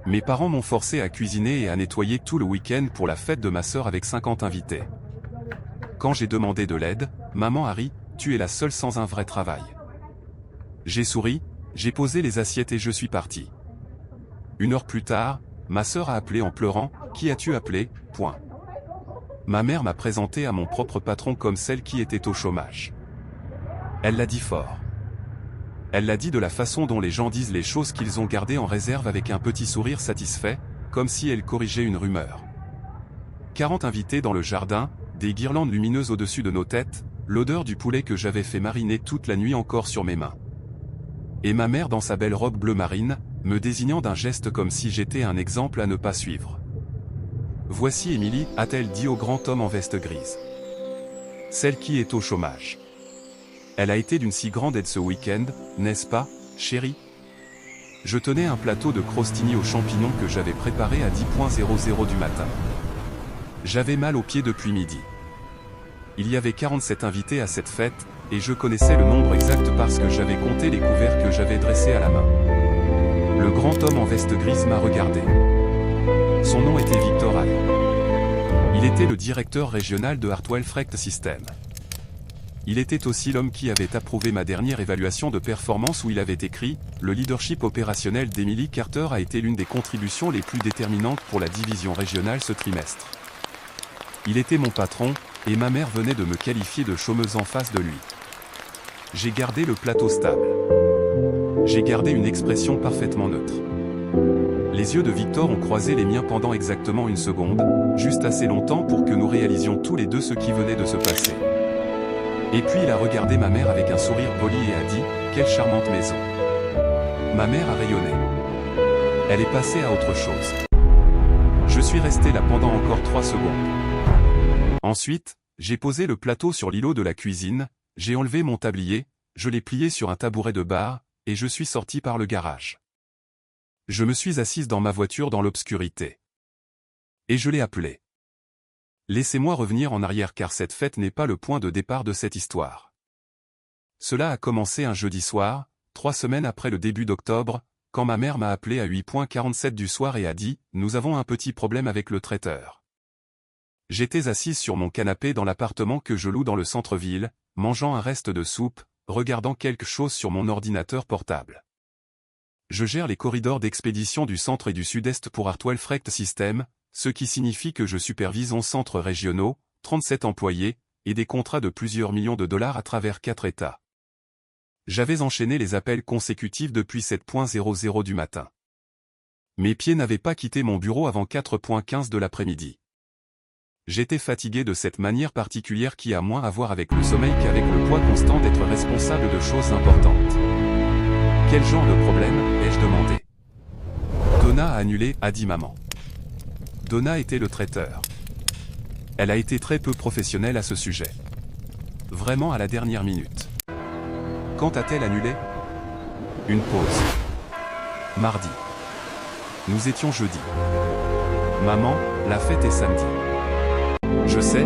Mes parents m'ont forcé à cuisiner et à nettoyer tout le week-end pour la fête de ma sœur avec 50 invités. Quand j'ai demandé de l'aide, maman a ri, tu es la seule sans un vrai travail. J'ai souri, j'ai posé les assiettes et je suis parti. 1 heure plus tard, ma sœur a appelé en pleurant, qui as-tu appelé, point. Ma mère m'a présenté à mon propre patron comme celle qui était au chômage. Elle l'a dit fort. Elle l'a dit de la façon dont les gens disent les choses qu'ils ont gardées en réserve avec un petit sourire satisfait, comme si elle corrigeait une rumeur. 40 invités dans le jardin, des guirlandes lumineuses au-dessus de nos têtes, l'odeur du poulet que j'avais fait mariner toute la nuit encore sur mes mains. Et ma mère dans sa belle robe bleu marine, me désignant d'un geste comme si j'étais un exemple à ne pas suivre. Voici Émilie, a-t-elle dit au grand homme en veste grise. Celle qui est au chômage. Elle a été d'une si grande aide ce week-end, n'est-ce pas, chérie? Je tenais un plateau de crostini aux champignons que j'avais préparé à 10h00 du matin. J'avais mal aux pieds depuis midi. Il y avait 47 invités à cette fête, et je connaissais le nombre exact parce que j'avais compté les couverts que j'avais dressés à la main. Le grand homme en veste grise m'a regardé. Son nom était Victor Hall. Il était le directeur régional de Hartwell Frecht System. Il était aussi l'homme qui avait approuvé ma dernière évaluation de performance où il avait écrit « Le leadership opérationnel d'Emily Carter a été l'une des contributions les plus déterminantes pour la division régionale ce trimestre. » Il était mon patron, et ma mère venait de me qualifier de chômeuse en face de lui. J'ai gardé le plateau stable. J'ai gardé une expression parfaitement neutre. Les yeux de Victor ont croisé les miens pendant exactement 1 seconde, juste assez longtemps pour que nous réalisions tous les deux ce qui venait de se passer. Et puis il a regardé ma mère avec un sourire poli et a dit « Quelle charmante maison !» Ma mère a rayonné. Elle est passée à autre chose. Je suis resté là pendant encore 3 secondes. Ensuite, j'ai posé le plateau sur l'îlot de la cuisine, j'ai enlevé mon tablier, je l'ai plié sur un tabouret de bar, et je suis sorti par le garage. Je me suis assise dans ma voiture dans l'obscurité. Et je l'ai appelé. Laissez-moi revenir en arrière car cette fête n'est pas le point de départ de cette histoire. Cela a commencé un jeudi soir, 3 semaines après le début d'octobre, quand ma mère m'a appelé à 8h47 du soir et a dit « Nous avons un petit problème avec le traiteur ». J'étais assise sur mon canapé dans l'appartement que je loue dans le centre-ville, mangeant un reste de soupe, regardant quelque chose sur mon ordinateur portable. Je gère les corridors d'expédition du centre et du sud-est pour Hartwell Frecht System, ce qui signifie que je supervise 11 centres régionaux, 37 employés, et des contrats de plusieurs millions de dollars à travers 4 États. J'avais enchaîné les appels consécutifs depuis 7h00 du matin. Mes pieds n'avaient pas quitté mon bureau avant 4h15 de l'après-midi. J'étais fatigué de cette manière particulière qui a moins à voir avec le sommeil qu'avec le poids constant d'être responsable de choses importantes. Quel genre de problème, ai-je demandé. Donna a annulé, a dit maman. Donna était le traiteur. Elle a été très peu professionnelle à ce sujet. Vraiment à la dernière minute. Quand a-t-elle annulé? Une pause. Mardi. Nous étions jeudi. Maman, la fête est samedi. Je sais,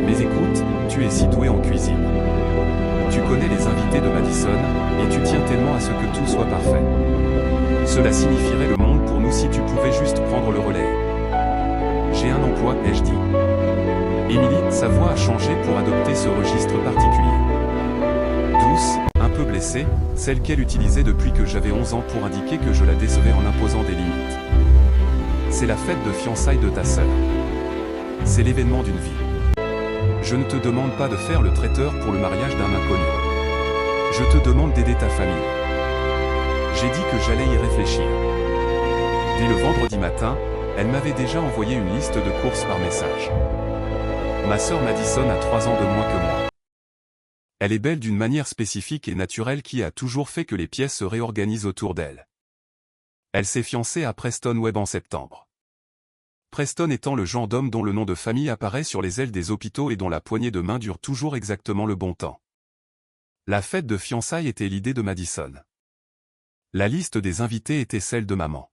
mais écoute, tu es si doué en cuisine. Tu connais les invités de Madison, et tu tiens tellement à ce que tout soit parfait. Cela signifierait le monde pour nous si tu pouvais juste prendre le relais. J'ai un emploi, ai-je dit. Émilie, sa voix a changé pour adopter ce registre particulier. Douce, un peu blessée, celle qu'elle utilisait depuis que j'avais 11 ans pour indiquer que je la décevais en imposant des limites. C'est la fête de fiançailles de ta sœur. C'est l'événement d'une vie. Je ne te demande pas de faire le traiteur pour le mariage d'un inconnu. Je te demande d'aider ta famille. J'ai dit que j'allais y réfléchir. Dès le vendredi matin, elle m'avait déjà envoyé une liste de courses par message. Ma sœur Madison a 3 ans de moins que moi. Elle est belle d'une manière spécifique et naturelle qui a toujours fait que les pièces se réorganisent autour d'elle. Elle s'est fiancée à Preston Webb en septembre. Preston étant le genre d'homme dont le nom de famille apparaît sur les ailes des hôpitaux et dont la poignée de main dure toujours exactement le bon temps. La fête de fiançailles était l'idée de Madison. La liste des invités était celle de maman.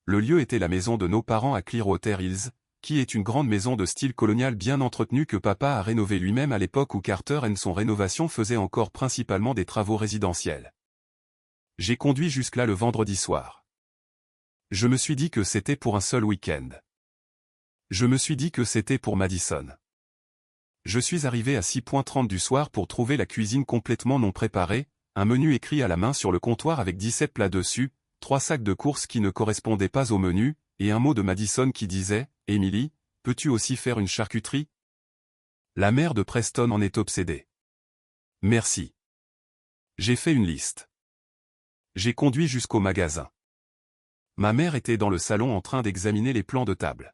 Le lieu était la maison de nos parents à Clearwater Hills, qui est une grande maison de style colonial bien entretenue que papa a rénovée lui-même à l'époque où Carter et son rénovation faisaient encore principalement des travaux résidentiels. J'ai conduit jusque-là le vendredi soir. Je me suis dit que c'était pour un seul week-end. Je me suis dit que c'était pour Madison. Je suis arrivé à 6h30 du soir pour trouver la cuisine complètement non préparée, un menu écrit à la main sur le comptoir avec 17 plats dessus, 3 sacs de courses qui ne correspondaient pas au menu, et un mot de Madison qui disait « Emily, peux-tu aussi faire une charcuterie ?» La mère de Preston en est obsédée. Merci. J'ai fait une liste. J'ai conduit jusqu'au magasin. Ma mère était dans le salon en train d'examiner les plans de table.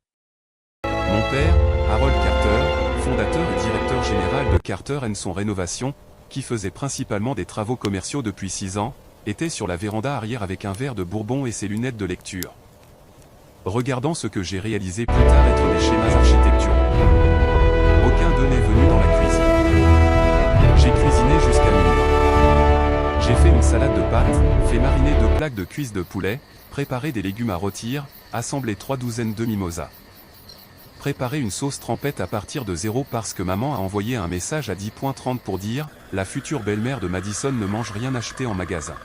Mon père, Harold Carter, fondateur et directeur général de Carter & Son Rénovation, qui faisait principalement des travaux commerciaux depuis 6 ans, était sur la véranda arrière avec un verre de bourbon et ses lunettes de lecture. Regardant ce que j'ai réalisé plus tard être des schémas architecturaux. Aucun d'eux n'est venu dans la cuisine. J'ai cuisiné jusqu'à minuit. J'ai fait une salade de pâtes, fait mariner 2 plaques de cuisses de poulet, préparé des légumes à rôtir, assemblé 3 douzaines de mimosas. Préparer une sauce trempette à partir de zéro parce que maman a envoyé un message à 10h30 pour dire « La future belle-mère de Madison ne mange rien acheté en magasin ».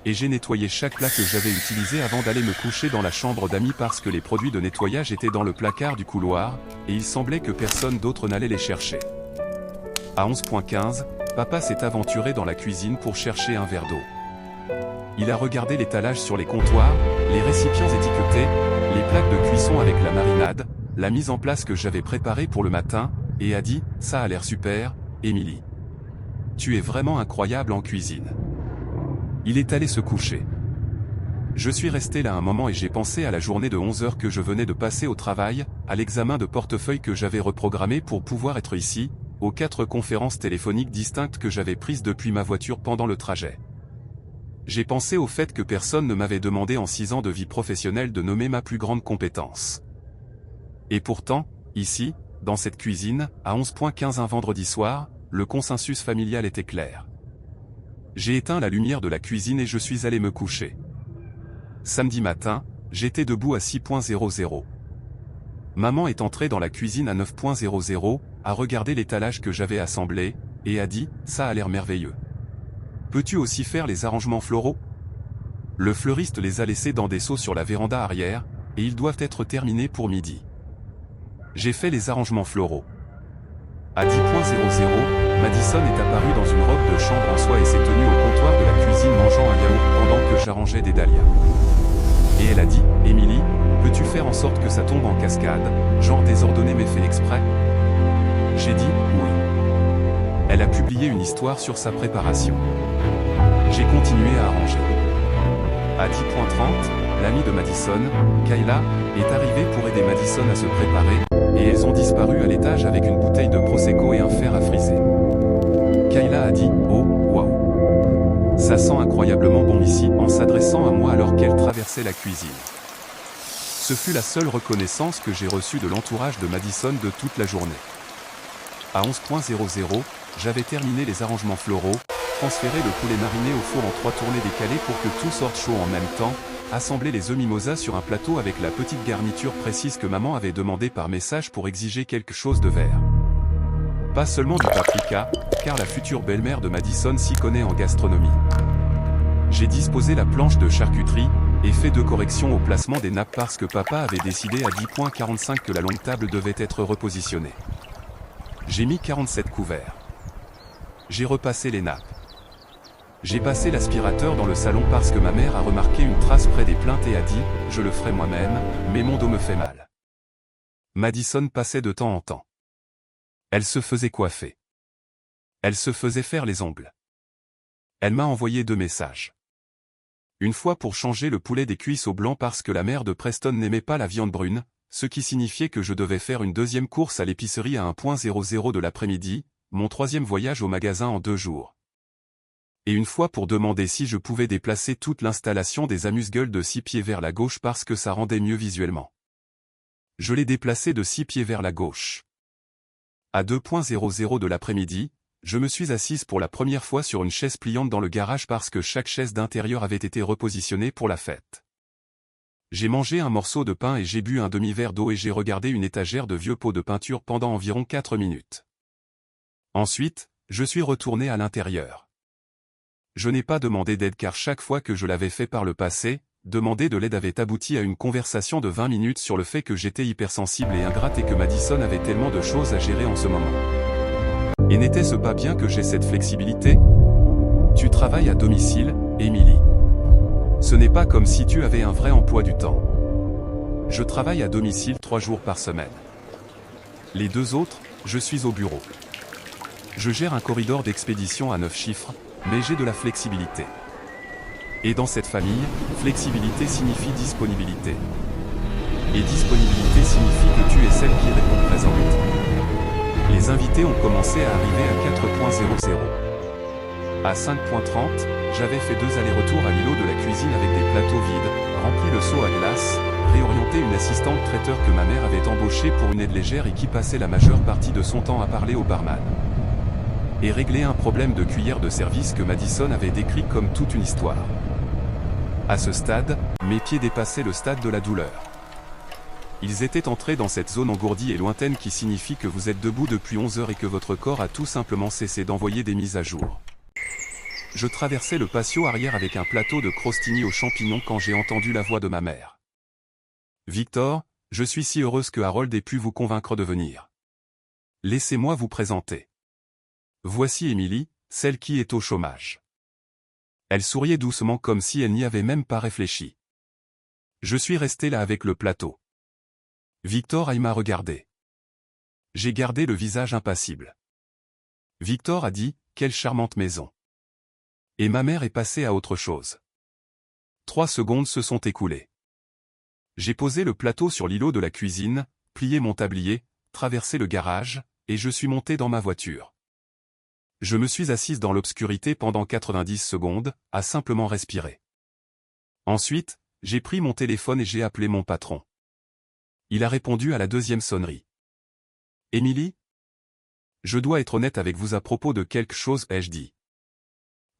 Et j'ai nettoyé chaque plat que j'avais utilisé avant d'aller me coucher dans la chambre d'amis parce que les produits de nettoyage étaient dans le placard du couloir, et il semblait que personne d'autre n'allait les chercher. À 11h15, papa s'est aventuré dans la cuisine pour chercher un verre d'eau. Il a regardé l'étalage sur les comptoirs, les récipients étiquetés, les plaques de cuisson avec la marinade, la mise en place que j'avais préparée pour le matin, et a dit « Ça a l'air super, Emily. Tu es vraiment incroyable en cuisine. » Il est allé se coucher. Je suis resté là un moment et j'ai pensé à la journée de 11 heures que je venais de passer au travail, à l'examen de portefeuille que j'avais reprogrammé pour pouvoir être ici, aux 4 conférences téléphoniques distinctes que j'avais prises depuis ma voiture pendant le trajet. J'ai pensé au fait que personne ne m'avait demandé en 6 ans de vie professionnelle de nommer ma plus grande compétence. Et pourtant, ici, dans cette cuisine, à 11h15 un vendredi soir, le consensus familial était clair. J'ai éteint la lumière de la cuisine et je suis allé me coucher. Samedi matin, j'étais debout à 6h00. Maman est entrée dans la cuisine à 9h00, a regardé l'étalage que j'avais assemblé, et a dit « Ça a l'air merveilleux. Peux-tu aussi faire les arrangements floraux ?» Le fleuriste les a laissés dans des seaux sur la véranda arrière, et ils doivent être terminés pour midi. J'ai fait les arrangements floraux. À 10h00, Madison est apparue dans une robe de chambre en soie et s'est tenue au comptoir de la cuisine mangeant un yaourt pendant que j'arrangeais des dahlias. Et elle a dit « Emily, peux-tu faire en sorte que ça tombe en cascade, genre désordonné mais fait exprès ?» J'ai dit « Oui ». Elle a publié une histoire sur sa préparation. J'ai continué à arranger. À 10h30, l'amie de Madison, Kayla, est arrivée pour aider Madison à se préparer, et elles ont disparu à l'étage avec une bouteille de Prosecco et un fer à friser. Kayla a dit « Oh, waouh. Ça sent incroyablement bon ici » en s'adressant à moi alors qu'elle traversait la cuisine. Ce fut la seule reconnaissance que j'ai reçue de l'entourage de Madison de toute la journée. À 11h00, j'avais terminé les arrangements floraux, transféré le poulet mariné au four en 3 tournées décalées pour que tout sorte chaud en même temps, assemblé les œufs mimosa sur un plateau avec la petite garniture précise que maman avait demandé par message pour exiger quelque chose de vert. Pas seulement du paprika, car la future belle-mère de Madison s'y connaît en gastronomie. J'ai disposé la planche de charcuterie, et fait 2 corrections au placement des nappes parce que papa avait décidé à 10h45 que la longue table devait être repositionnée. J'ai mis 47 couverts. J'ai repassé les nappes. J'ai passé l'aspirateur dans le salon parce que ma mère a remarqué une trace près des plaintes et a dit « Je le ferai moi-même, mais mon dos me fait mal ». Madison passait de temps en temps. Elle se faisait coiffer. Elle se faisait faire les ongles. Elle m'a envoyé 2 messages. Une fois pour changer le poulet des cuisses au blanc parce que la mère de Preston n'aimait pas la viande brune, ce qui signifiait que je devais faire une 2e course à l'épicerie à 1h00 de l'après-midi, mon 3e voyage au magasin en 2 jours. Et une fois pour demander si je pouvais déplacer toute l'installation des amuse-gueules de 6 pieds vers la gauche parce que ça rendait mieux visuellement. Je l'ai déplacé de 6 pieds vers la gauche. À 2h00 de l'après-midi, je me suis assise pour la première fois sur une chaise pliante dans le garage parce que chaque chaise d'intérieur avait été repositionnée pour la fête. J'ai mangé un morceau de pain et j'ai bu un demi-verre d'eau et j'ai regardé une étagère de vieux pots de peinture pendant environ 4 minutes. Ensuite, je suis retourné à l'intérieur. Je n'ai pas demandé d'aide car chaque fois que je l'avais fait par le passé, demander de l'aide avait abouti à une conversation de 20 minutes sur le fait que j'étais hypersensible et ingrate et que Madison avait tellement de choses à gérer en ce moment. Et n'était-ce pas bien que j'ai cette flexibilité? Tu travailles à domicile, Emily. Ce n'est pas comme si tu avais un vrai emploi du temps. Je travaille à domicile 3 jours par semaine. Les 2 autres, je suis au bureau. Je gère un corridor d'expédition à 9 chiffres, mais j'ai de la flexibilité. Et dans cette famille, flexibilité signifie disponibilité. Et disponibilité signifie que tu es celle qui répond présente. Les invités ont commencé à arriver à 4.00. À 5.30, j'avais fait 2 allers-retours à l'îlot de la cuisine avec des plateaux vides, rempli le seau à glace, réorienté une assistante traiteur que ma mère avait embauchée pour une aide légère et qui passait la majeure partie de son temps à parler au barman. Et régler un problème de cuillère de service que Madison avait décrit comme toute une histoire. À ce stade, mes pieds dépassaient le stade de la douleur. Ils étaient entrés dans cette zone engourdie et lointaine qui signifie que vous êtes debout depuis 11 heures et que votre corps a tout simplement cessé d'envoyer des mises à jour. Je traversais le patio arrière avec un plateau de crostini aux champignons quand j'ai entendu la voix de ma mère. Victor, je suis si heureuse que Harold ait pu vous convaincre de venir. Laissez-moi vous présenter. Voici Emily, celle qui est au chômage. Elle souriait doucement comme si elle n'y avait même pas réfléchi. Je suis resté là avec le plateau. Victor m'a regardé. J'ai gardé le visage impassible. Victor a dit, quelle charmante maison. Et ma mère est passée à autre chose. 3 secondes se sont écoulées. J'ai posé le plateau sur l'îlot de la cuisine, plié mon tablier, traversé le garage, et je suis monté dans ma voiture. Je me suis assise dans l'obscurité pendant 90 secondes, à simplement respirer. Ensuite, j'ai pris mon téléphone et j'ai appelé mon patron. Il a répondu à la 2e sonnerie. Emily? Je dois être honnête avec vous à propos de quelque chose, ai-je dit.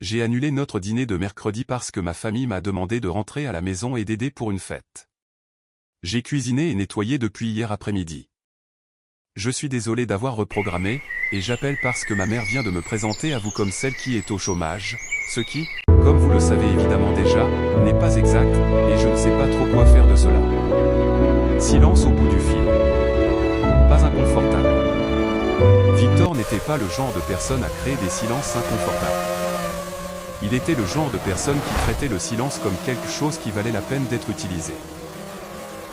J'ai annulé notre dîner de mercredi parce que ma famille m'a demandé de rentrer à la maison et d'aider pour une fête. J'ai cuisiné et nettoyé depuis hier après-midi. Je suis désolé d'avoir reprogrammé, et j'appelle parce que ma mère vient de me présenter à vous comme celle qui est au chômage, ce qui, comme vous le savez évidemment déjà, n'est pas exact, et je ne sais pas trop quoi faire de cela. Silence au bout du fil. Pas inconfortable. Victor n'était pas le genre de personne à créer des silences inconfortables. Il était le genre de personne qui traitait le silence comme quelque chose qui valait la peine d'être utilisé.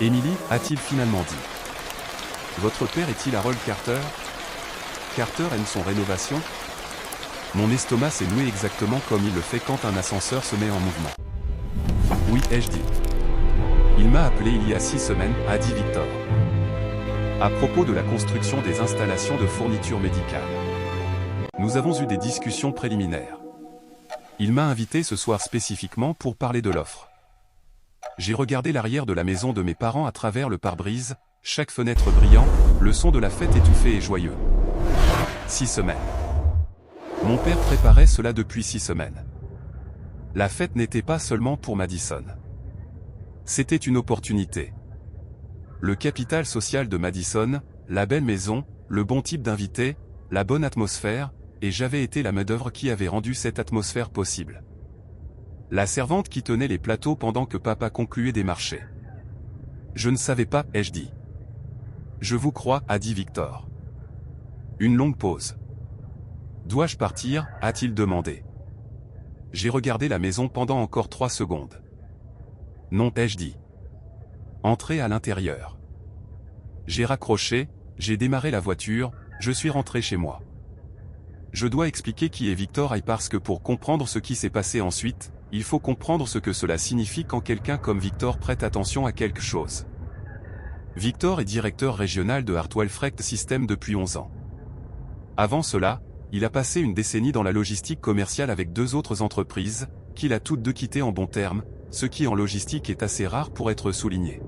Emily, a-t-il finalement dit. Votre père est-il Harold Carter? Carter aime son rénovation? Mon estomac s'est noué exactement comme il le fait quand un ascenseur se met en mouvement. Oui, ai-je dit. Il m'a appelé il y a 6 semaines, a dit Victor. À propos de la construction des installations de fourniture médicale. Nous avons eu des discussions préliminaires. Il m'a invité ce soir spécifiquement pour parler de l'offre. J'ai regardé l'arrière de la maison de mes parents à travers le pare-brise, chaque fenêtre brillant, le son de la fête étouffé et joyeux. 6 semaines. Mon père préparait cela depuis 6 semaines. La fête n'était pas seulement pour Madison. C'était une opportunité. Le capital social de Madison, la belle maison, le bon type d'invité, la bonne atmosphère, et j'avais été la main-d'œuvre qui avait rendu cette atmosphère possible. La servante qui tenait les plateaux pendant que papa concluait des marchés. Je ne savais pas, ai-je dit. Je vous crois, a dit Victor. Une longue pause. Dois-je partir, a-t-il demandé. J'ai regardé la maison pendant encore 3 secondes. Non, ai-je dit. Entrez à l'intérieur. J'ai raccroché, j'ai démarré la voiture, je suis rentré chez moi. Je dois expliquer qui est Victor parce que pour comprendre ce qui s'est passé ensuite, il faut comprendre ce que cela signifie quand quelqu'un comme Victor prête attention à quelque chose. Victor est directeur régional de Hartwell Freight System depuis 11 ans. Avant cela, il a passé une décennie dans la logistique commerciale avec 2 autres entreprises, qu'il a toutes 2 quittées en bons termes, ce qui en logistique est assez rare pour être souligné.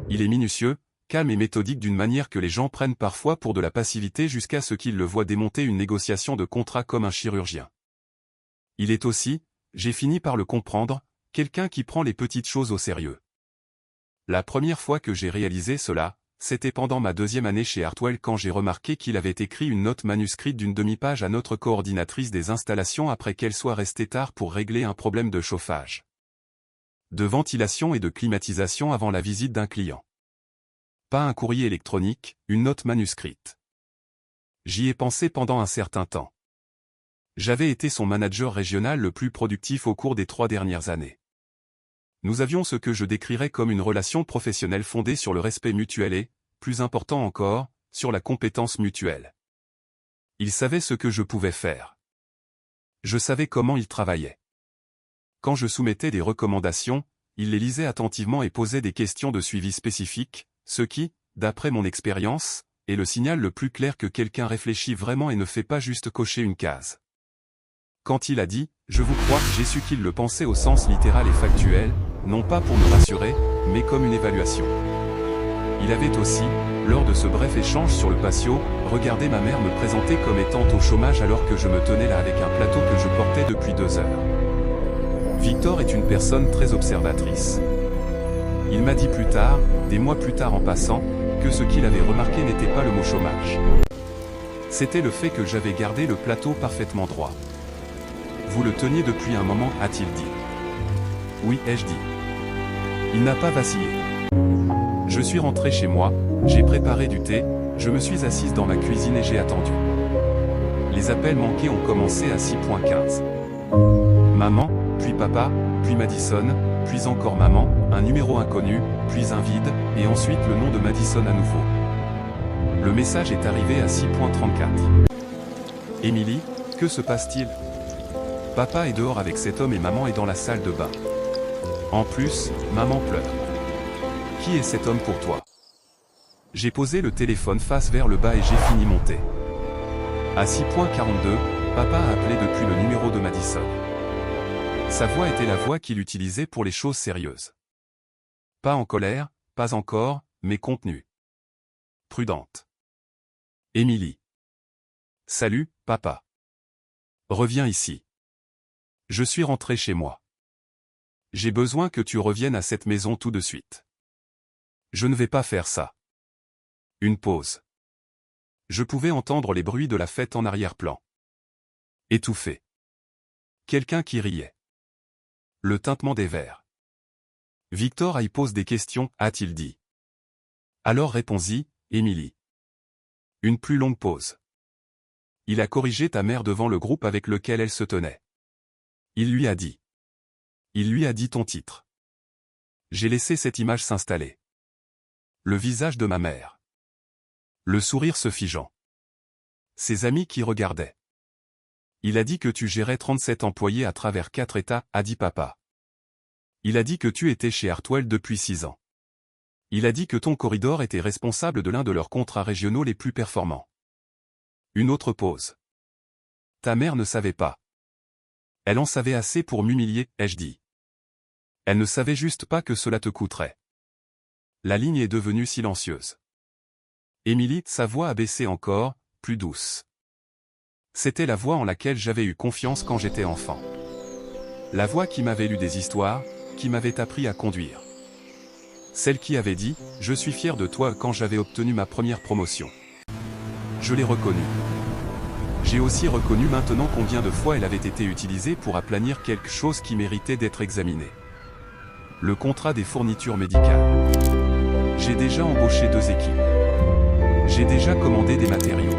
Il est minutieux, calme et méthodique d'une manière que les gens prennent parfois pour de la passivité jusqu'à ce qu'ils le voient démonter une négociation de contrat comme un chirurgien. Il est aussi, j'ai fini par le comprendre, quelqu'un qui prend les petites choses au sérieux. La première fois que j'ai réalisé cela, c'était pendant ma 2e année chez Hartwell quand j'ai remarqué qu'il avait écrit une note manuscrite d'une demi-page à notre coordinatrice des installations après qu'elle soit restée tard pour régler un problème de chauffage. de ventilation et de climatisation avant la visite d'un client. Pas un courrier électronique, une note manuscrite. J'y ai pensé pendant un certain temps. J'avais été son manager régional le plus productif au cours des 3 dernières années. Nous avions ce que je décrirais comme une relation professionnelle fondée sur le respect mutuel et, plus important encore, sur la compétence mutuelle. Il savait ce que je pouvais faire. Je savais comment il travaillait. Quand je soumettais des recommandations, il les lisait attentivement et posait des questions de suivi spécifiques, ce qui, d'après mon expérience, est le signal le plus clair que quelqu'un réfléchit vraiment et ne fait pas juste cocher une case. Quand il a dit « je vous crois », j'ai su qu'il le pensait au sens littéral et factuel, non pas pour me rassurer, mais comme une évaluation. Il avait aussi, lors de ce bref échange sur le patio, regardé ma mère me présenter comme étant au chômage alors que je me tenais là avec un plateau que je portais depuis 2 heures. Victor est une personne très observatrice. Il m'a dit plus tard, des mois plus tard en passant, que ce qu'il avait remarqué n'était pas le mot chômage. C'était le fait que j'avais gardé le plateau parfaitement droit. Vous le teniez depuis un moment, a-t-il dit. Oui, ai-je dit. Il n'a pas vacillé. Je suis rentré chez moi, j'ai préparé du thé, je me suis assise dans ma cuisine et j'ai attendu. Les appels manqués ont commencé à 6h15. Maman, puis papa, puis Madison, puis encore maman, un numéro inconnu, puis un vide, et ensuite le nom de Madison à nouveau. Le message est arrivé à 6h34. Émilie, que se passe-t-il? Papa est dehors avec cet homme et maman est dans la salle de bain. En plus, maman pleure. Qui est cet homme pour toi? J'ai posé le téléphone face vers le bas et j'ai fini mon thé. À 6h42, papa a appelé depuis le numéro de Madison. Sa voix était la voix qu'il utilisait pour les choses sérieuses. Pas en colère, pas encore, mais contenue. Prudente. Émilie. Salut, papa. Reviens ici. Je suis rentré chez moi. J'ai besoin que tu reviennes à cette maison tout de suite. Je ne vais pas faire ça. Une pause. Je pouvais entendre les bruits de la fête en arrière-plan. Étouffé. Quelqu'un qui riait. Le tintement des verres. Victor y pose des questions, a-t-il dit. Alors réponds-y, Émilie. Une plus longue pause. Il a corrigé ta mère devant le groupe avec lequel elle se tenait. Il lui a dit. Il lui a dit ton titre. J'ai laissé cette image s'installer. Le visage de ma mère. Le sourire se figeant. Ses amis qui regardaient. Il a dit que tu gérais 37 employés à travers 4 États, a dit papa. Il a dit que tu étais chez Hartwell depuis 6 ans. Il a dit que ton corridor était responsable de l'un de leurs contrats régionaux les plus performants. Une autre pause. Ta mère ne savait pas. Elle en savait assez pour m'humilier, ai-je dit. Elle ne savait juste pas que cela te coûterait. La ligne est devenue silencieuse. Émilie, sa voix a baissé encore, plus douce. C'était la voix en laquelle j'avais eu confiance quand j'étais enfant. La voix qui m'avait lu des histoires, qui m'avait appris à conduire. Celle qui avait dit « Je suis fier de toi » quand j'avais obtenu ma première promotion. Je l'ai reconnue. J'ai aussi reconnu maintenant combien de fois elle avait été utilisée pour aplanir quelque chose qui méritait d'être examiné. Le contrat des fournitures médicales. J'ai déjà embauché 2 équipes. J'ai déjà commandé des matériaux.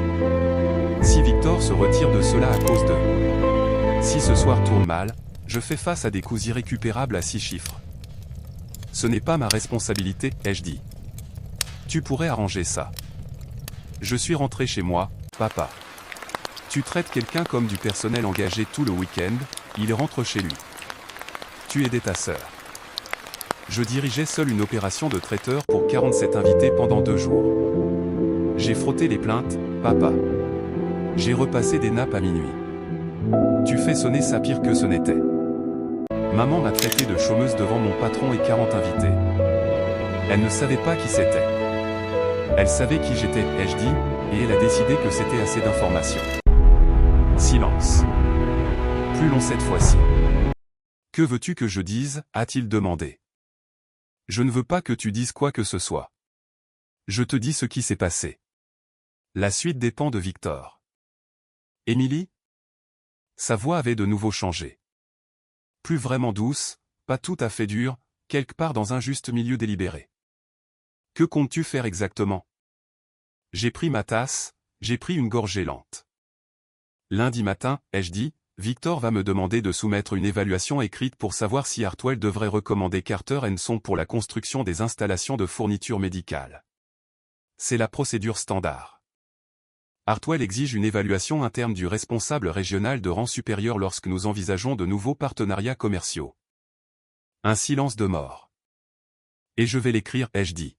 Si Victor se retire de cela à cause de... Si ce soir tourne mal, je fais face à des coûts irrécupérables à 6 chiffres. Ce n'est pas ma responsabilité, ai-je dit. Tu pourrais arranger ça. Je suis rentré chez moi, papa. Tu traites quelqu'un comme du personnel engagé tout le week-end, il rentre chez lui. Tu aidais ta sœur. Je dirigeais seul une opération de traiteur pour 47 invités pendant 2 jours. J'ai frotté les plaintes, papa. J'ai repassé des nappes à minuit. Tu fais sonner ça pire que ce n'était. Maman m'a traité de chômeuse devant mon patron et 40 invités. Elle ne savait pas qui c'était. Elle savait qui j'étais, ai-je dit, et elle a décidé que c'était assez d'informations. Silence. Plus long cette fois-ci. Que veux-tu que je dise, a-t-il demandé. Je ne veux pas que tu dises quoi que ce soit. Je te dis ce qui s'est passé. La suite dépend de Victor. Émilie? Sa voix avait de nouveau changé. Plus vraiment douce, pas tout à fait dure, quelque part dans un juste milieu délibéré. Que comptes-tu faire exactement? J'ai pris ma tasse, j'ai pris une gorgée lente. Lundi matin, ai-je dit, Victor va me demander de soumettre une évaluation écrite pour savoir si Hartwell devrait recommander Carter & Son pour la construction des installations de fourniture médicale. C'est la procédure standard. Hartwell exige une évaluation interne du responsable régional de rang supérieur lorsque nous envisageons de nouveaux partenariats commerciaux. Un silence de mort. Et je vais l'écrire, ai-je dit.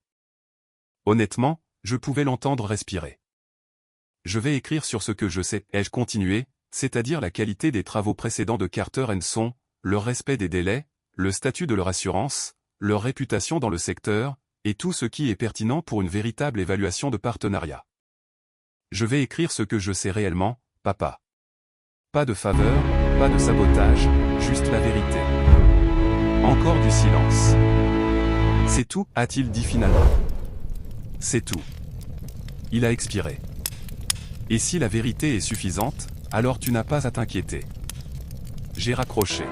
Honnêtement, je pouvais l'entendre respirer. Je vais écrire sur ce que je sais, ai-je continué, c'est-à-dire la qualité des travaux précédents de Carter & Son, leur respect des délais, le statut de leur assurance, leur réputation dans le secteur, et tout ce qui est pertinent pour une véritable évaluation de partenariat. Je vais écrire ce que je sais réellement, papa. Pas de faveur, pas de sabotage, juste la vérité. Encore du silence. C'est tout, a-t-il dit finalement. C'est tout. Il a expiré. Et si la vérité est suffisante, alors tu n'as pas à t'inquiéter. J'ai raccroché.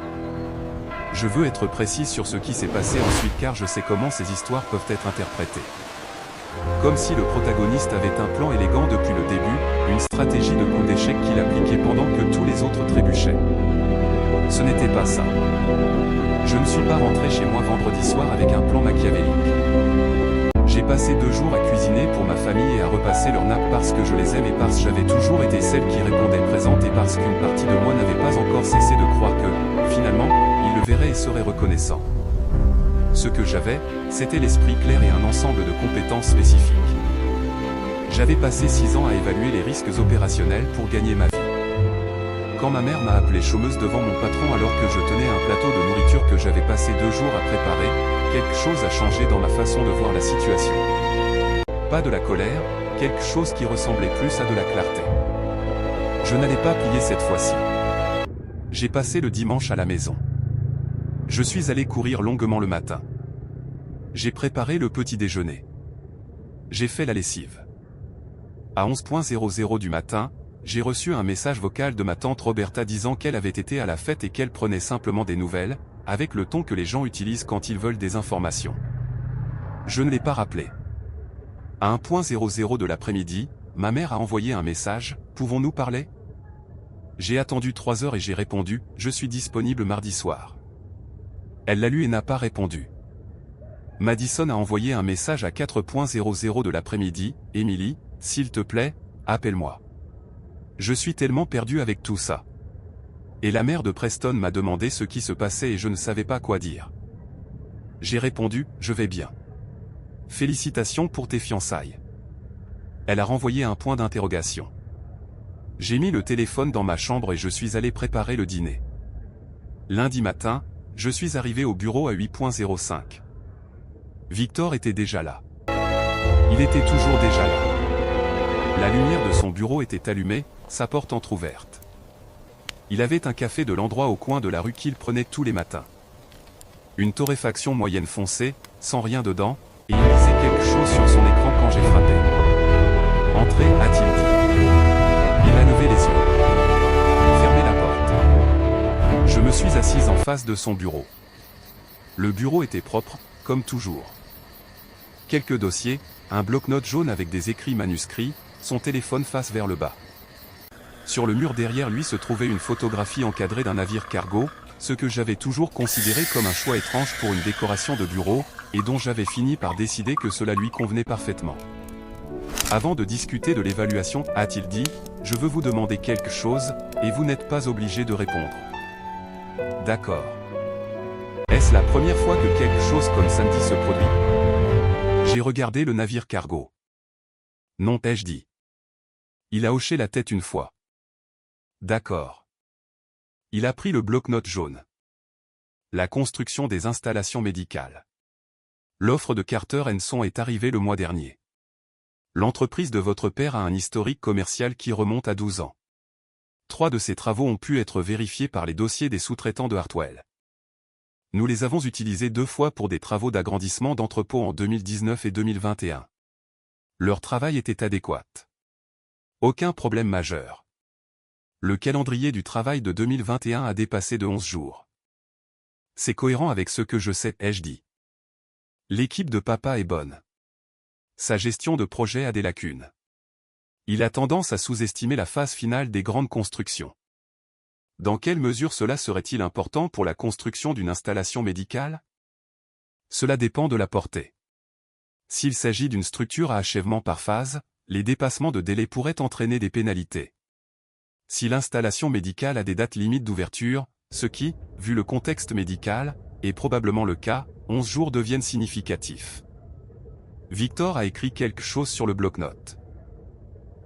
Je veux être précis sur ce qui s'est passé ensuite car je sais comment ces histoires peuvent être interprétées. Comme si le protagoniste avait un plan élégant depuis le début, une stratégie de coup d'échec qu'il appliquait pendant que tous les autres trébuchaient. Ce n'était pas ça. Je ne suis pas rentré chez moi vendredi soir avec un plan machiavélique. J'ai passé 2 jours à cuisiner pour ma famille et à repasser leurs nappes parce que je les aime et parce que j'avais toujours été celle qui répondait présente et parce qu'une partie de moi n'avait pas encore cessé de croire que, finalement, ils le verraient et seraient reconnaissants. Ce que j'avais, c'était l'esprit clair et un ensemble de compétences spécifiques. J'avais passé 6 ans à évaluer les risques opérationnels pour gagner ma vie. Quand ma mère m'a appelé chômeuse devant mon patron alors que je tenais un plateau de nourriture que j'avais passé 2 jours à préparer, quelque chose a changé dans ma façon de voir la situation. Pas de la colère, quelque chose qui ressemblait plus à de la clarté. Je n'allais pas plier cette fois-ci. J'ai passé le dimanche à la maison. Je suis allé courir longuement le matin. J'ai préparé le petit déjeuner. J'ai fait la lessive. À 11h00 du matin, j'ai reçu un message vocal de ma tante Roberta disant qu'elle avait été à la fête et qu'elle prenait simplement des nouvelles, avec le ton que les gens utilisent quand ils veulent des informations. Je ne l'ai pas rappelé. À 1h00 de l'après-midi, ma mère a envoyé un message, « Pouvons-nous parler ?» J'ai attendu 3 heures et j'ai répondu, « Je suis disponible mardi soir. » Elle l'a lu et n'a pas répondu. Madison a envoyé un message à 4h00 de l'après-midi, « Emily, s'il te plaît, appelle-moi. Je suis tellement perdu avec tout ça. » Et la mère de Preston m'a demandé ce qui se passait et je ne savais pas quoi dire. J'ai répondu, « Je vais bien. Félicitations pour tes fiançailles. » Elle a renvoyé un point d'interrogation. J'ai mis le téléphone dans ma chambre et je suis allé préparer le dîner. Lundi matin, je suis arrivé au bureau à 8h05. Victor était déjà là. Il était toujours déjà là. La lumière de son bureau était allumée, sa porte entr'ouverte. Il avait un café de l'endroit au coin de la rue qu'il prenait tous les matins. Une torréfaction moyenne foncée, sans rien dedans, et il lisait quelque chose sur son écran quand j'ai frappé. « Entrez » a-t-il dit. Il a levé les yeux. Fermez la porte. Je me suis assise en face de son bureau. Le bureau était propre, comme toujours. Quelques dossiers, un bloc-notes jaune avec des écrits manuscrits, son téléphone face vers le bas. Sur le mur derrière lui se trouvait une photographie encadrée d'un navire cargo, ce que j'avais toujours considéré comme un choix étrange pour une décoration de bureau, et dont j'avais fini par décider que cela lui convenait parfaitement. Avant de discuter de l'évaluation, a-t-il dit, « Je veux vous demander quelque chose, et vous n'êtes pas obligé de répondre. » D'accord. Est-ce la première fois que quelque chose comme samedi se produit? J'ai regardé le navire cargo. Non, ai-je dit. Il a hoché la tête une fois. D'accord. Il a pris le bloc-notes jaune. La construction des installations médicales. L'offre de Carter & Son est arrivée le mois dernier. L'entreprise de votre père a un historique commercial qui remonte à 12 ans. 3 de ces travaux ont pu être vérifiés par les dossiers des sous-traitants de Hartwell. Nous les avons utilisés 2 fois pour des travaux d'agrandissement d'entrepôts en 2019 et 2021. Leur travail était adéquat. Aucun problème majeur. Le calendrier du travail de 2021 a dépassé de 11 jours. C'est cohérent avec ce que je sais, ai-je dit. L'équipe de papa est bonne. Sa gestion de projet a des lacunes. Il a tendance à sous-estimer la phase finale des grandes constructions. Dans quelle mesure cela serait-il important pour la construction d'une installation médicale? Cela dépend de la portée. S'il s'agit d'une structure à achèvement par phase, les dépassements de délai pourraient entraîner des pénalités. Si l'installation médicale a des dates limites d'ouverture, ce qui, vu le contexte médical, est probablement le cas, 11 jours deviennent significatifs. Victor a écrit quelque chose sur le bloc-notes.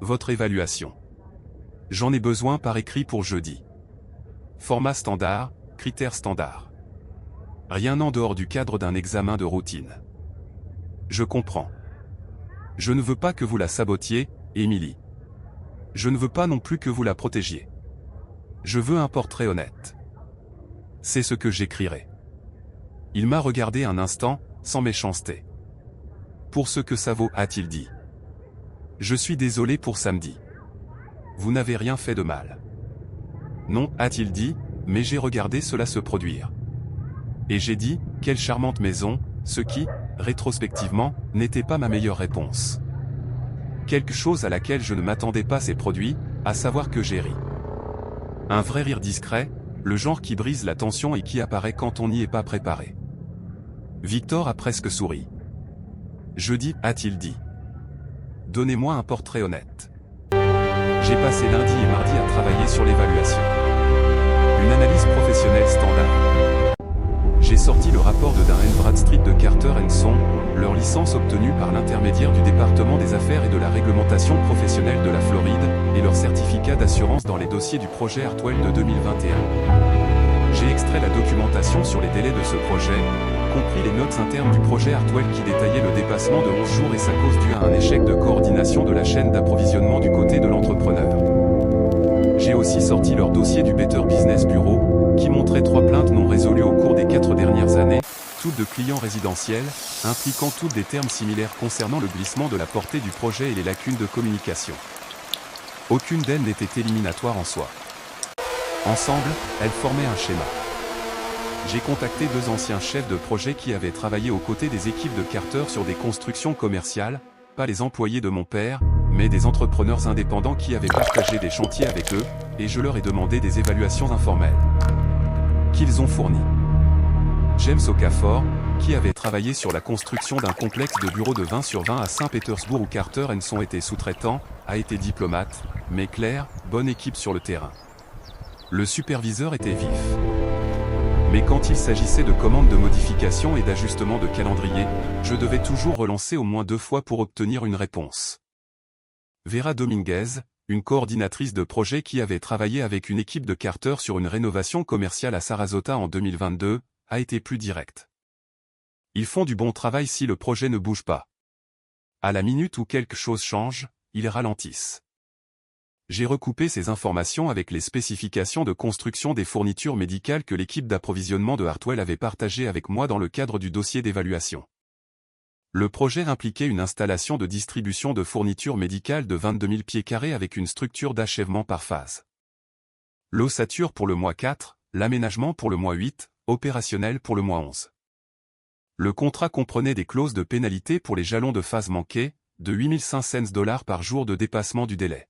Votre évaluation. J'en ai besoin par écrit pour jeudi. Format standard, critères standards. Rien en dehors du cadre d'un examen de routine. Je comprends. Je ne veux pas que vous la sabotiez, Émilie. Je ne veux pas non plus que vous la protégiez. Je veux un portrait honnête. C'est ce que j'écrirai. Il m'a regardé un instant, sans méchanceté. Pour ce que ça vaut, a-t-il dit. Je suis désolé pour samedi. Vous n'avez rien fait de mal. Non, a-t-il dit, mais j'ai regardé cela se produire. Et j'ai dit, quelle charmante maison, ce qui, rétrospectivement, n'était pas ma meilleure réponse. Quelque chose à laquelle je ne m'attendais pas s'est produit, à savoir que j'ai ri. Un vrai rire discret, le genre qui brise la tension et qui apparaît quand on n'y est pas préparé. Victor a presque souri. Jeudi, a-t-il dit. Donnez-moi un portrait honnête. J'ai passé lundi et mardi à travailler sur l'évaluation. Une analyse professionnelle standard. J'ai sorti le rapport de Dun & Bradstreet de Carter & Son, leur licence obtenue par l'intermédiaire du département des affaires et de la réglementation professionnelle de la Floride, et leur certificat d'assurance dans les dossiers du projet Hartwell de 2021. J'ai extrait la documentation sur les délais de ce projet, compris les notes internes du projet Hartwell qui détaillaient le dépassement de 11 jours et sa cause due à un échec de coordination de la chaîne d'approvisionnement du côté de l'entrepreneur. J'ai aussi sorti leur dossier du Better Business Bureau, qui montrait 3 plaintes non résolues au cours des 4 dernières années, toutes de clients résidentiels, impliquant toutes des termes similaires concernant le glissement de la portée du projet et les lacunes de communication. Aucune d'elles n'était éliminatoire en soi. Ensemble, elles formaient un schéma. J'ai contacté 2 anciens chefs de projet qui avaient travaillé aux côtés des équipes de Carter sur des constructions commerciales, pas les employés de mon père, mais des entrepreneurs indépendants qui avaient partagé des chantiers avec eux, et je leur ai demandé des évaluations informelles. Qu'ils ont fournies. James Okafor, qui avait travaillé sur la construction d'un complexe de bureaux de 20/20 à Saint-Pétersbourg où Carter & Son était sous-traitant, a été diplomate, mais clair, bonne équipe sur le terrain. Le superviseur était vif. Mais quand il s'agissait de commandes de modification et d'ajustement de calendrier, je devais toujours relancer au moins 2 fois pour obtenir une réponse. Vera Dominguez, une coordinatrice de projet qui avait travaillé avec une équipe de Carter sur une rénovation commerciale à Sarasota en 2022, a été plus directe. Ils font du bon travail si le projet ne bouge pas. À la minute où quelque chose change, ils ralentissent. J'ai recoupé ces informations avec les spécifications de construction des fournitures médicales que l'équipe d'approvisionnement de Hartwell avait partagées avec moi dans le cadre du dossier d'évaluation. Le projet impliquait une installation de distribution de fournitures médicales de 22 000 pieds carrés avec une structure d'achèvement par phase. L'ossature pour le mois 4, l'aménagement pour le mois 8, opérationnel pour le mois 11. Le contrat comprenait des clauses de pénalité pour les jalons de phase manqués, de 8500 $ par jour de dépassement du délai.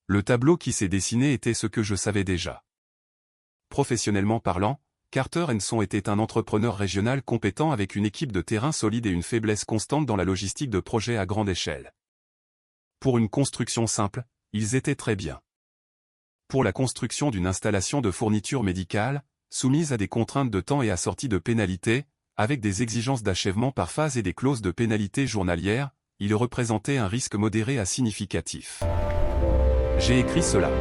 Le tableau qui s'est dessiné était ce que je savais déjà. Professionnellement parlant, Carter & Son était un entrepreneur régional compétent avec une équipe de terrain solide et une faiblesse constante dans la logistique de projets à grande échelle. Pour une construction simple, ils étaient très bien. Pour la construction d'une installation de fourniture médicale, soumise à des contraintes de temps et assortie de pénalités, avec des exigences d'achèvement par phase et des clauses de pénalité journalières, il représentait un risque modéré à significatif. J'ai écrit cela.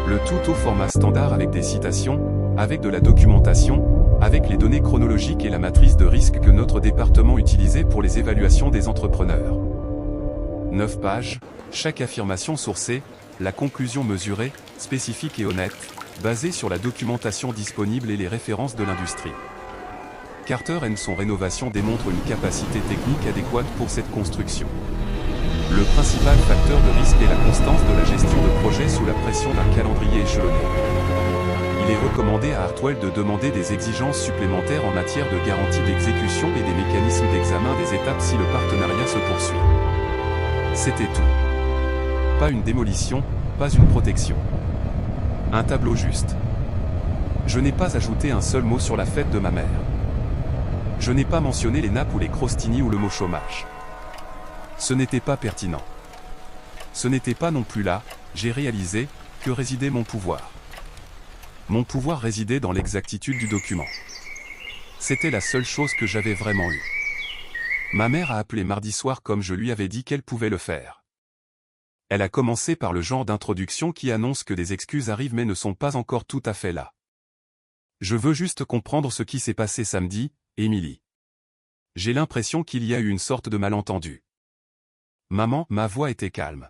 Le tout au format standard avec des citations, avec de la documentation, avec les données chronologiques et la matrice de risque que notre département utilisait pour les évaluations des entrepreneurs. 9 pages, chaque affirmation sourcée, la conclusion mesurée, spécifique et honnête, basée sur la documentation disponible et les références de l'industrie. Carter & Son rénovation démontre une capacité technique adéquate pour cette construction. Le principal facteur de risque est la constance de la gestion de projet sous la pression d'un calendrier échelonné. Il il est recommandé à Hartwell de demander des exigences supplémentaires en matière de garantie d'exécution et des mécanismes d'examen des étapes si le partenariat se poursuit. C'était tout. Pas une démolition, pas une protection. Un tableau juste. Je n'ai pas ajouté un seul mot sur la fête de ma mère. Je n'ai pas mentionné les nappes ou les crostini ou le mot chômage. Ce n'était pas pertinent. Ce n'était pas non plus là, j'ai réalisé, que résidait mon pouvoir. Mon pouvoir résidait dans l'exactitude du document. C'était la seule chose que j'avais vraiment eue. Ma mère a appelé mardi soir comme je lui avais dit qu'elle pouvait le faire. Elle a commencé par le genre d'introduction qui annonce que des excuses arrivent mais ne sont pas encore tout à fait là. Je veux juste comprendre ce qui s'est passé samedi, Émilie. J'ai l'impression qu'il y a eu une sorte de malentendu. Maman, ma voix était calme.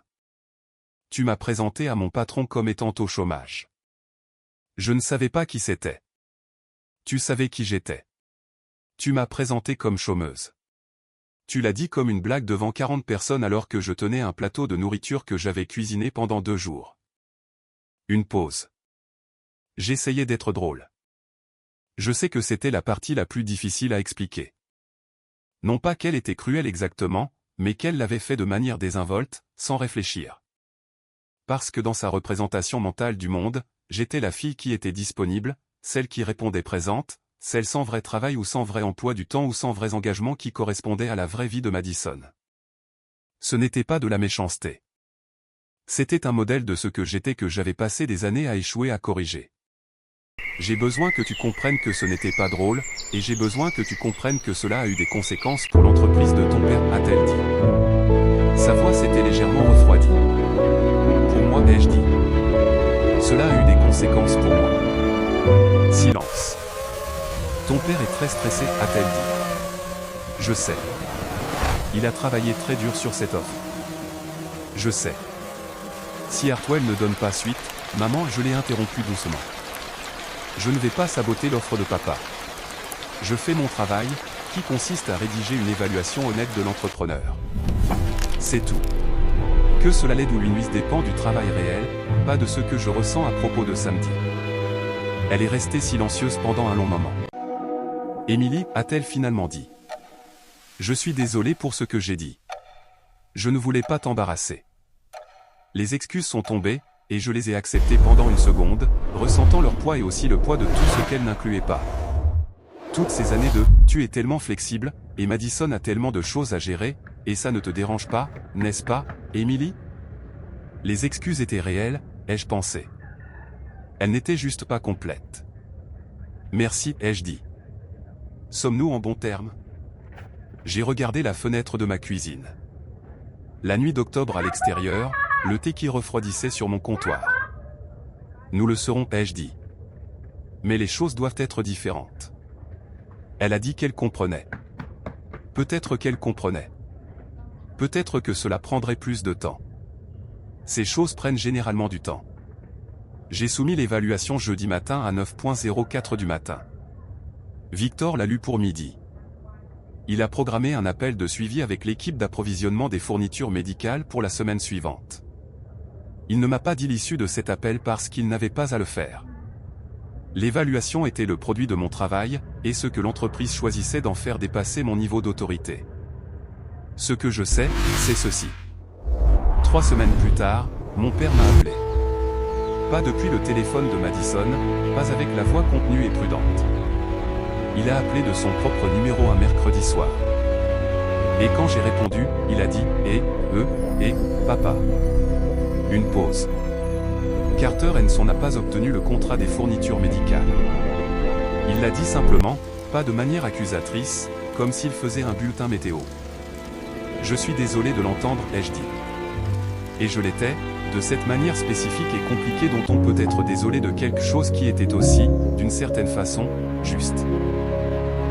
Tu m'as présenté à mon patron comme étant au chômage. Je ne savais pas qui c'était. Tu savais qui j'étais. Tu m'as présenté comme chômeuse. Tu l'as dit comme une blague devant 40 personnes alors que je tenais un plateau de nourriture que j'avais cuisiné pendant 2 jours. Une pause. J'essayais d'être drôle. Je sais que c'était la partie la plus difficile à expliquer. Non pas qu'elle était cruelle exactement, mais qu'elle l'avait fait de manière désinvolte, sans réfléchir. Parce que dans sa représentation mentale du monde, j'étais la fille qui était disponible, celle qui répondait présente, celle sans vrai travail ou sans vrai emploi du temps ou sans vrais engagements qui correspondaient à la vraie vie de Madison. Ce n'était pas de la méchanceté. C'était un modèle de ce que j'étais que j'avais passé des années à échouer à corriger. J'ai besoin que tu comprennes que ce n'était pas drôle, et j'ai besoin que tu comprennes que cela a eu des conséquences pour l'entreprise de ton père, a-t-elle dit. Sa voix s'était légèrement refroidie. Pour moi, ai-je dit. Cela a eu des conséquences pour moi. Silence. Ton père est très stressé, a-t-elle dit. Je sais. Il a travaillé très dur sur cette offre. Je sais. Si Hartwell ne donne pas suite, maman, je l'ai interrompu doucement. Je ne vais pas saboter l'offre de papa. Je fais mon travail, qui consiste à rédiger une évaluation honnête de l'entrepreneur. C'est tout. Que cela l'aide ou lui nuise dépend du travail réel, pas de ce que je ressens à propos de samedi. Elle est restée silencieuse pendant un long moment. Émilie, a-t-elle finalement dit. Je suis désolé pour ce que j'ai dit. Je ne voulais pas t'embarrasser. Les excuses sont tombées, et je les ai acceptées pendant une seconde, ressentant leur poids et aussi le poids de tout ce qu'elles n'incluaient pas. Toutes ces années de « tu es tellement flexible » et Madison a tellement de choses à gérer, et ça ne te dérange pas, n'est-ce pas, Émilie? Les excuses étaient réelles, ai-je pensé. Elles n'étaient juste pas complètes. Merci, ai-je dit. Sommes-nous en bons termes? J'ai regardé la fenêtre de ma cuisine. La nuit d'octobre à l'extérieur, le thé qui refroidissait sur mon comptoir. Nous le serons, ai-je dit. Mais les choses doivent être différentes. Elle a dit qu'elle comprenait. Peut-être qu'elle comprenait. Peut-être que cela prendrait plus de temps. Ces choses prennent généralement du temps. J'ai soumis l'évaluation jeudi matin à 9h04 du matin. Victor l'a lu pour midi. Il a programmé un appel de suivi avec l'équipe d'approvisionnement des fournitures médicales pour la semaine suivante. Il ne m'a pas dit l'issue de cet appel parce qu'il n'avait pas à le faire. L'évaluation était le produit de mon travail, et ce que l'entreprise choisissait d'en faire dépasser mon niveau d'autorité. Ce que je sais, c'est ceci. 3 semaines plus tard, mon père m'a appelé. Pas depuis le téléphone de Madison, pas avec la voix contenue et prudente. Il a appelé de son propre numéro un mercredi soir. Et quand j'ai répondu, il a dit « papa ». Une pause. Carter Henson n'a pas obtenu le contrat des fournitures médicales. Il l'a dit simplement, pas de manière accusatrice, comme s'il faisait un bulletin météo. Je suis désolé de l'entendre, ai-je dit. Et je l'étais, de cette manière spécifique et compliquée dont on peut être désolé de quelque chose qui était aussi, d'une certaine façon, juste.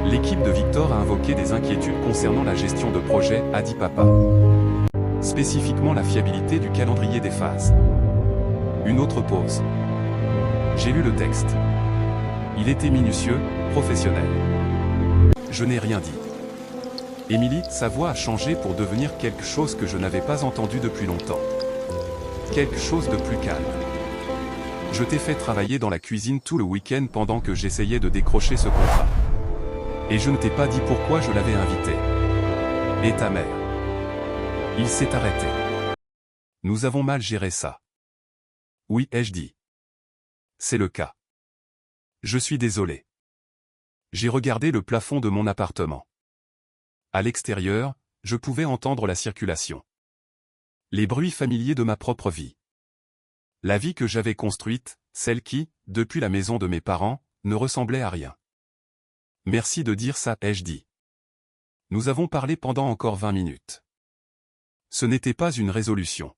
L'équipe de Victor a invoqué des inquiétudes concernant la gestion de projet, a dit papa. Spécifiquement la fiabilité du calendrier des phases. Une autre pause. J'ai lu le texte. Il était minutieux, professionnel. Je n'ai rien dit. Émilie, sa voix a changé pour devenir quelque chose que je n'avais pas entendu depuis longtemps. Quelque chose de plus calme. Je t'ai fait travailler dans la cuisine tout le week-end pendant que j'essayais de décrocher ce contrat. Et je ne t'ai pas dit pourquoi je l'avais invité. Et ta mère? Il s'est arrêté. Nous avons mal géré ça. Oui, ai-je dit. C'est le cas. Je suis désolé. J'ai regardé le plafond de mon appartement. À l'extérieur, je pouvais entendre la circulation. Les bruits familiers de ma propre vie. La vie que j'avais construite, celle qui, depuis la maison de mes parents, ne ressemblait à rien. Merci de dire ça, ai-je dit. Nous avons parlé pendant encore 20 minutes. Ce n'était pas une résolution.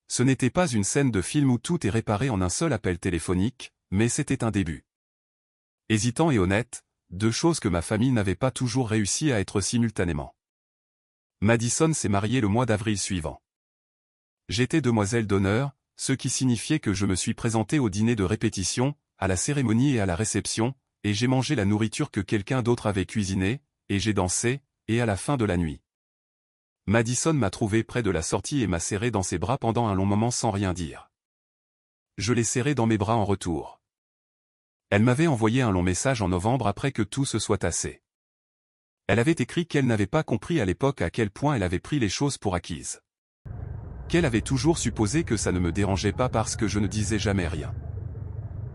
Ce n'était pas une scène de film où tout est réparé en un seul appel téléphonique, mais c'était un début. Hésitant et honnête, deux choses que ma famille n'avait pas toujours réussi à être simultanément. Madison s'est mariée le mois d'avril suivant. J'étais demoiselle d'honneur, ce qui signifiait que je me suis présentée au dîner de répétition, à la cérémonie et à la réception, et j'ai mangé la nourriture que quelqu'un d'autre avait cuisinée, et j'ai dansé, et à la fin de la nuit. Madison m'a trouvé près de la sortie et m'a serré dans ses bras pendant un long moment sans rien dire. Je l'ai serré dans mes bras en retour. Elle m'avait envoyé un long message en novembre après que tout se soit tassé. Elle avait écrit qu'elle n'avait pas compris à l'époque à quel point elle avait pris les choses pour acquises. Qu'elle avait toujours supposé que ça ne me dérangeait pas parce que je ne disais jamais rien.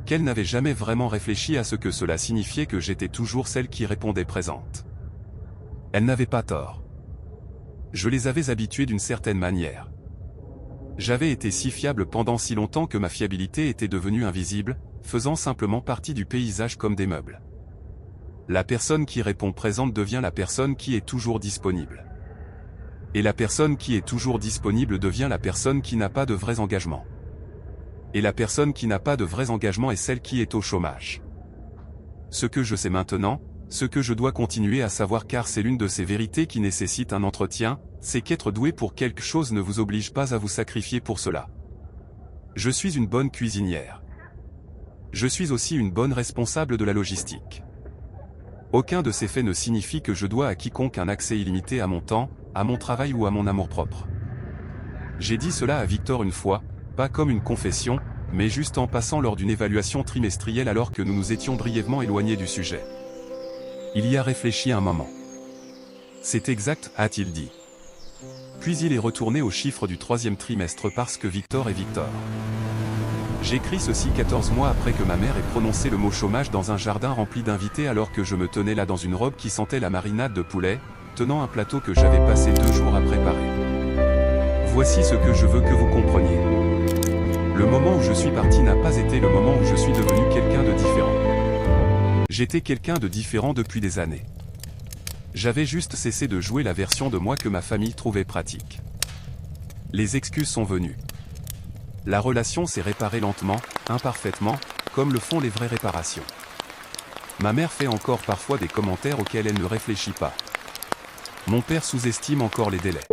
Qu'elle n'avait jamais vraiment réfléchi à ce que cela signifiait que j'étais toujours celle qui répondait présente. Elle n'avait pas tort. Je les avais habitués d'une certaine manière. J'avais été si fiable pendant si longtemps que ma fiabilité était devenue invisible, faisant simplement partie du paysage comme des meubles. La personne qui répond présente devient la personne qui est toujours disponible. Et la personne qui est toujours disponible devient la personne qui n'a pas de vrais engagements. Et la personne qui n'a pas de vrais engagements est celle qui est au chômage. Ce que je sais maintenant, ce que je dois continuer à savoir car c'est l'une de ces vérités qui nécessite un entretien, c'est qu'être doué pour quelque chose ne vous oblige pas à vous sacrifier pour cela. Je suis une bonne cuisinière. Je suis aussi une bonne responsable de la logistique. Aucun de ces faits ne signifie que je dois à quiconque un accès illimité à mon temps, à mon travail ou à mon amour-propre. J'ai dit cela à Victor une fois, pas comme une confession, mais juste en passant lors d'une évaluation trimestrielle alors que nous nous étions brièvement éloignés du sujet. Il y a réfléchi un moment. C'est exact, a-t-il dit. Puis il est retourné aux chiffres du 3e trimestre parce que Victor est Victor. J'écris ceci 14 mois après que ma mère ait prononcé le mot chômage dans un jardin rempli d'invités alors que je me tenais là dans une robe qui sentait la marinade de poulet, tenant un plateau que j'avais passé 2 jours à préparer. Voici ce que je veux que vous compreniez. Le moment où je suis parti n'a pas été le moment où je suis devenu quelqu'un de différent. J'étais quelqu'un de différent depuis des années. J'avais juste cessé de jouer la version de moi que ma famille trouvait pratique. Les excuses sont venues. La relation s'est réparée lentement, imparfaitement, comme le font les vraies réparations. Ma mère fait encore parfois des commentaires auxquels elle ne réfléchit pas. Mon père sous-estime encore les délais.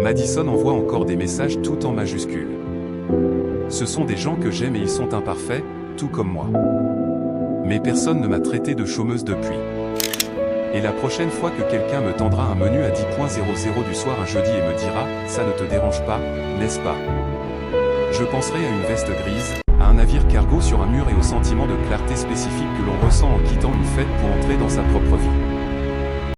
Madison envoie encore des messages tout en majuscules. Ce sont des gens que j'aime et ils sont imparfaits, tout comme moi. Mais personne ne m'a traité de chômeuse depuis. Et la prochaine fois que quelqu'un me tendra un menu à 10.00 du soir un jeudi et me dira « ça ne te dérange pas, n'est-ce pas ?» Je penserai à une veste grise, à un navire cargo sur un mur et au sentiment de clarté spécifique que l'on ressent en quittant une fête pour entrer dans sa propre vie.